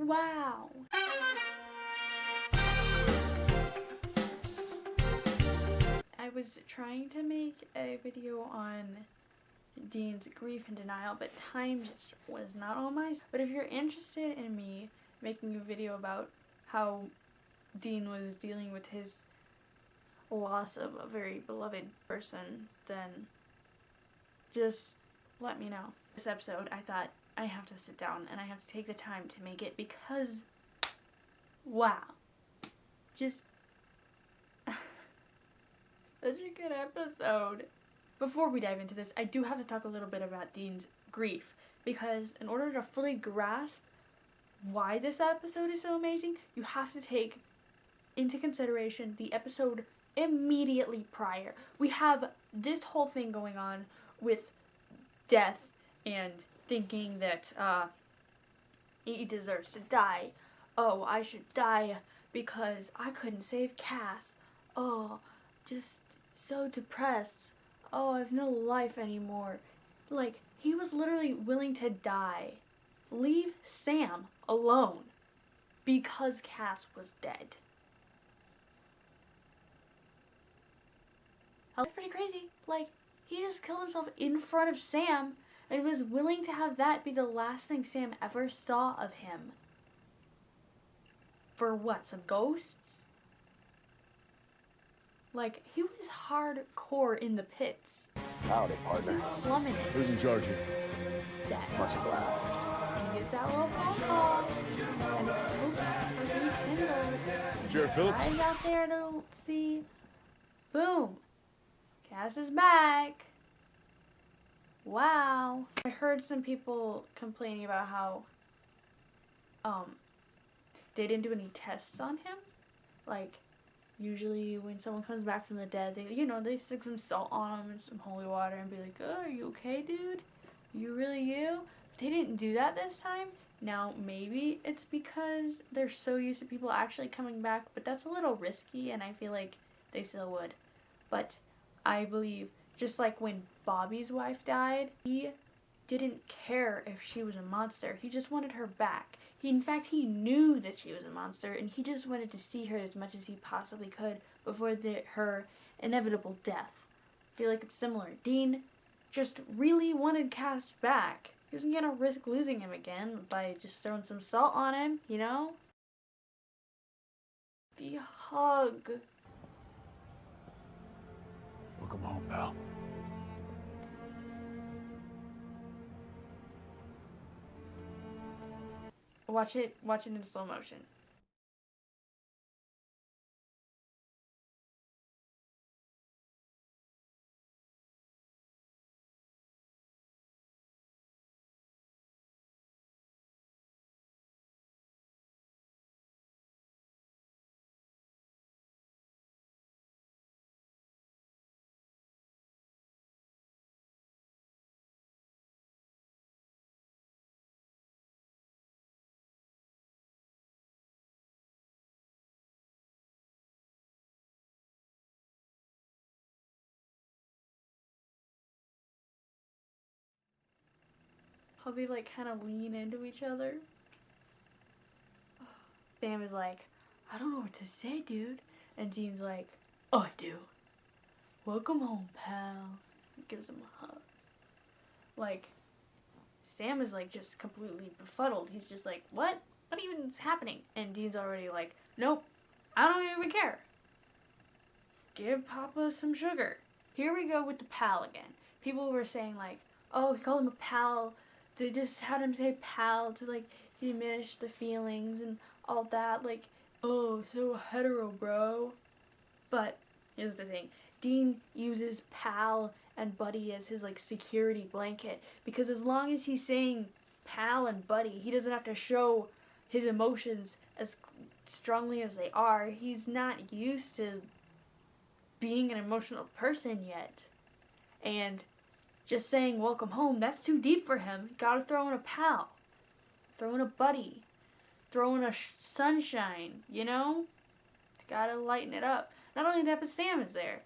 Wow. I was trying to make a video on Dean's grief and denial, but time just was not on my side. But if you're interested in me making a video about how Dean was dealing with his loss of a very beloved person, then just let me know. This episode, I thought I have to sit down and I have to take the time to make it because, wow, just such a good episode. Before we dive into this, I do have to talk a little bit about Dean's grief, because in order to fully grasp why this episode is so amazing, you have to take into consideration the episode immediately prior. We have this whole thing going on with death and thinking that he deserves to die. Oh, I should die because I couldn't save Cass. Oh, just so depressed. Oh, I have no life anymore. Like, he was literally willing to die. Leave Sam alone because Cass was dead. That's pretty crazy. Like, he just killed himself in front of Sam and was willing to have that be the last thing Sam ever saw of him. For what, some ghosts? Like, he was hardcore in the pits. Howdy, partner. Slumming it. Who's in charge here? That Much obliged. he gets that little phone call, and his hopes are rekindled. Sheriff Phillips? Eyes out there to see. Boom. Cass is back. Wow. I heard some people complaining about how they didn't do any tests on him. Like, usually when someone comes back from the dead, they stick some salt on him and some holy water and be like, oh, are you okay, dude? You really you? But they didn't do that this time. Now, maybe it's because they're so used to people actually coming back, but that's a little risky, and I feel like they still would. But I believe, just like when Bobby's wife died, he didn't care if she was a monster. He just wanted her back. In fact, he knew that she was a monster, and he just wanted to see her as much as he possibly could before her inevitable death. I feel like it's similar. Dean just really wanted Cass back. He wasn't gonna risk losing him again by just throwing some salt on him, you know? The hug. Welcome home, pal. Watch it in slow motion. How they like kind of lean into each other. Sam is like, I don't know what to say, dude. And Dean's like, oh, I do. Welcome home, pal. He gives him a hug. Like, Sam is like just completely befuddled. He's just like, what? What even is happening? And Dean's already like, nope, I don't even care. Give Papa some sugar. Here we go with the pal again. People were saying like, oh, he called him a pal. They just had him say pal to like diminish the feelings and all that. Like, oh, so hetero, bro. But here's the thing. Dean uses pal and buddy as his like security blanket, because as long as he's saying pal and buddy, he doesn't have to show his emotions as strongly as they are. He's not used to being an emotional person yet. And just saying welcome home, that's too deep for him. Gotta throw in a pal. Throw in a buddy. Throw in a sunshine, you know? Gotta lighten it up. Not only that, but Sam is there.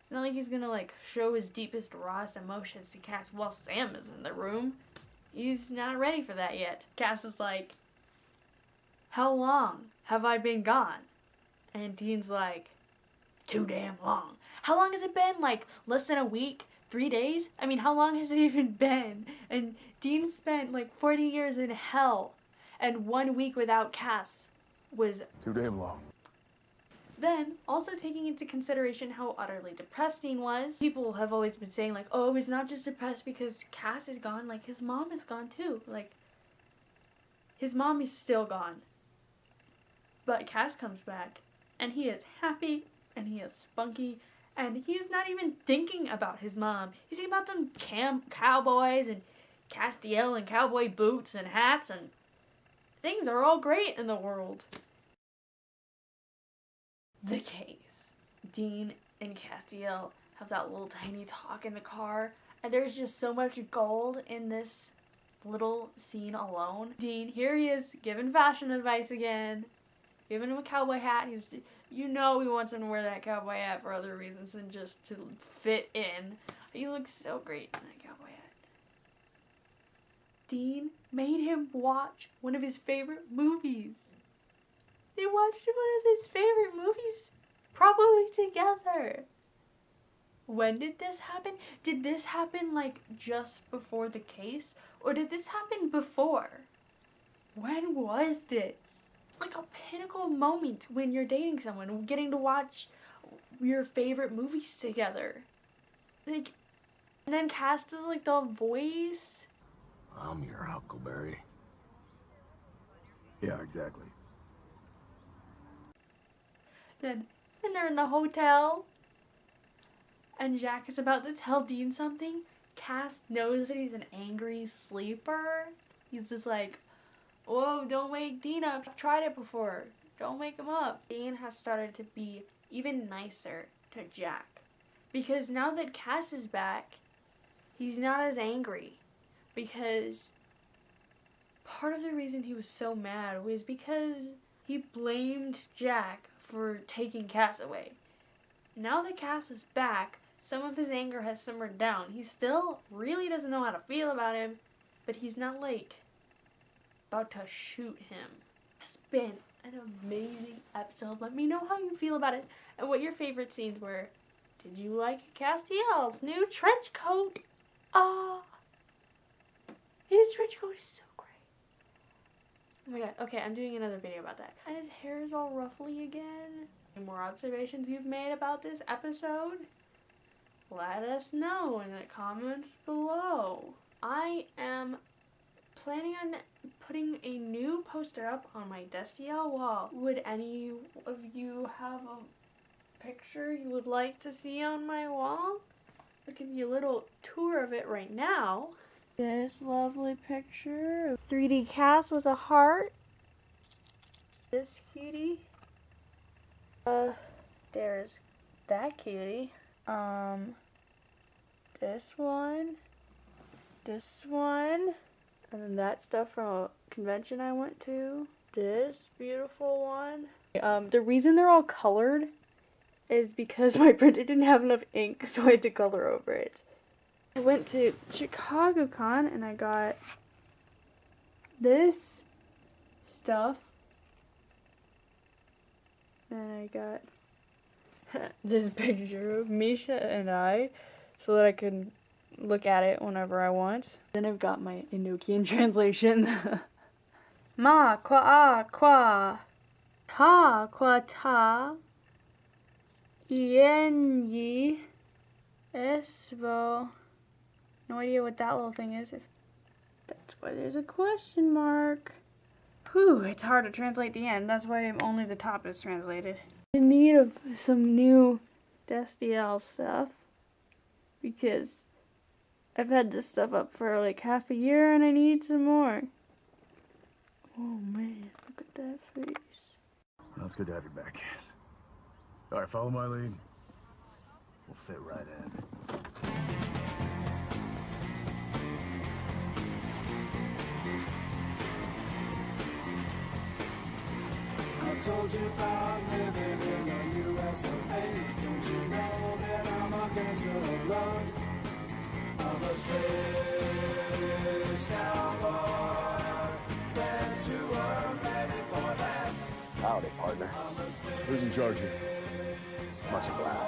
It's not like he's gonna like show his deepest, rawest emotions to Cass while Sam is in the room. He's not ready for that yet. Cass is like, how long have I been gone? And Dean's like, too damn long. How long has it been? Like, less than a week? 3 days? I mean, how long has it even been? And Dean spent like 40 years in hell, and 1 week without Cass was Too damn long. then, also taking into consideration how utterly depressed Dean was. People have always been saying, like, oh, he's not just depressed because Cass is gone, like, his mom is gone too. Like, his mom is still gone. But Cass comes back, and he is happy, and he is spunky, and he is not even thinking about his mom. He's thinking about them cowboys, and Destiel, and cowboy boots, and hats, and things are all great in the world. The case. Dean and Destiel have that little tiny talk in the car, and there's just so much gold in this little scene alone. Dean, here he is, giving fashion advice again, giving him a cowboy hat. You know he wants him to wear that cowboy hat for other reasons than just to fit in. He looks so great in that cowboy hat. Dean made him watch one of his favorite movies. They watched one of his favorite movies, probably together. When did this happen? Did this happen like just before the case? Or did this happen before? When was this? It's like a pinnacle moment when you're dating someone, getting to watch your favorite movies together. Like, and then Cass does like the voice. I'm your huckleberry. Yeah, exactly. Then they're in the hotel, and Jack is about to tell Dean something. Cass knows that he's an angry sleeper. He's just like, whoa, don't wake Dean up. I've tried it before. Don't wake him up. Dean has started to be even nicer to Jack, because now that Cass is back, he's not as angry, because part of the reason he was so mad was because he blamed Jack for taking Cass away. Now that Cass is back, some of his anger has simmered down. He still really doesn't know how to feel about him, but he's not like about to shoot him. It's been an amazing episode. Let me know how you feel about it and what your favorite scenes were. Did you like Castiel's new trench coat? His trench coat is so great. Oh my god, okay, I'm doing another video about that. And his hair is all ruffly again. Any more observations you've made about this episode? Let us know in the comments below. I am planning on putting a new poster up on my Destiel wall. Would any of you have a picture you would like to see on my wall? I'll give you a little tour of it right now. This lovely picture of 3D Cass with a heart. This cutie. There's that cutie. This one. This one. And then that stuff from a convention I went to. This beautiful one. The reason they're all colored is because my printer didn't have enough ink, so I had to color over it. I went to ChicagoCon and I got this stuff. And I got this picture of Misha and I so that I can look at it whenever I want. Then I've got my Enochian translation. Ma qua qua ta qua ta yen yi esvo. No idea what that little thing is. That's why there's a question mark. Whew, it's hard to translate the end. That's why only the top is translated. In need of some new Destiel stuff, because I've had this stuff up for like half a year and I need some more. Oh man, look at that face. Well, it's good to have you back, Cass. All right, follow my lead. We'll fit right in. I told you about living in the U.S. of A. Don't you know that I'm a gangster of love? I'm a space cowboy. Bet you were ready for that. Howdy, partner. Who's in charge here? Much obliged.